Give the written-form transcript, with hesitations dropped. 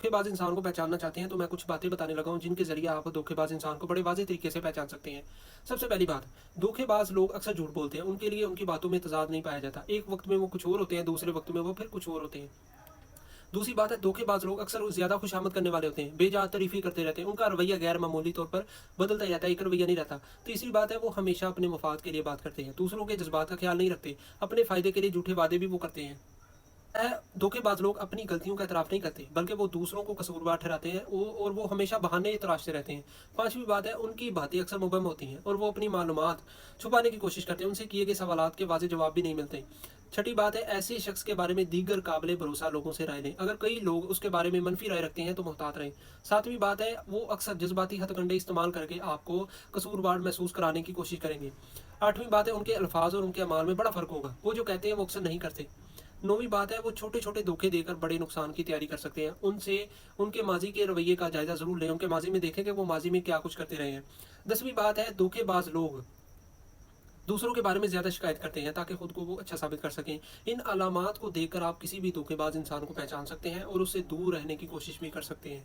धोखेबाज इंसान को पहचानना चाहते हैं तो मैं कुछ बातें बताने लगा हूँ जिनके जरिए आप धोखेबाज इंसान को बड़े वाज़ेह तरीके से पहचान सकते हैं। सबसे पहली बात, धोखेबाज लोग अक्सर झूठ बोलते हैं। उनके लिए उनकी बातों में तज़ाद नहीं पाया जाता। एक वक्त में वो कुछ और होते हैं, दूसरे वक्त में वो फिर कुछ और होते हैं। दूसरी बात है, धोखेबाज लोग अक्सर ज़्यादा खुशामद करने वाले होते हैं, बेजा तारीफ़ी करते रहते हैं। उनका रवैया गैर मामूली तौर पर बदलता रहता है, एक रवैया नहीं रहता। तीसरी बात है, वो हमेशा अपने मफाद के लिए बात करते हैं, दूसरों के जज्बात का ख्याल नहीं रखते। अपने फ़ायदे के लिए झूठे वादे भी वो करते हैं। धोखेबाज लोग अपनी गलतियों का एतराफ़ नहीं करते, बल्कि वो दूसरों को कसूरवार ठहराते हैं और वो हमेशा बहाने तराशते रहते हैं। पांचवी बात है, उनकी बातें अक्सर मुबहम होती हैं और वो अपनी मालूमात छुपाने की कोशिश करते हैं। उनसे किए गए सवालात के वाज़ेह जवाब भी नहीं मिलते। छठी बात है, ऐसे शख्स के बारे में दीगर काबिल भरोसा लोगों से राय लें। अगर कई लोग उसके बारे में मनफी राय रखते हैं तो मुहतात रहें। सातवीं बात है, वो अक्सर जज्बाती हथकंडे इस्तेमाल करके आपको कसूरवार महसूस कराने की कोशिश करेंगे। आठवीं बात है, उनके अल्फाज और उनके अमाल में बड़ा फ़र्क होगा। वो जो कहते हैं वो अक्सर नहीं करते। नौवीं बात है, वो छोटे छोटे धोखे देकर बड़े नुकसान की तैयारी कर सकते हैं। उनसे उनके माजी के रवैये का जायजा ज़रूर लें, उनके माजी में देखें कि वो माजी में क्या कुछ करते रहे हैं। दसवीं बात है, धोखेबाज लोग दूसरों के बारे में ज़्यादा शिकायत करते हैं ताकि खुद को वो अच्छा साबित कर सकें। इन अलामात को देखकर आप किसी भी धोखेबाज इंसान को पहचान सकते हैं और उससे दूर रहने की कोशिश भी कर सकते हैं।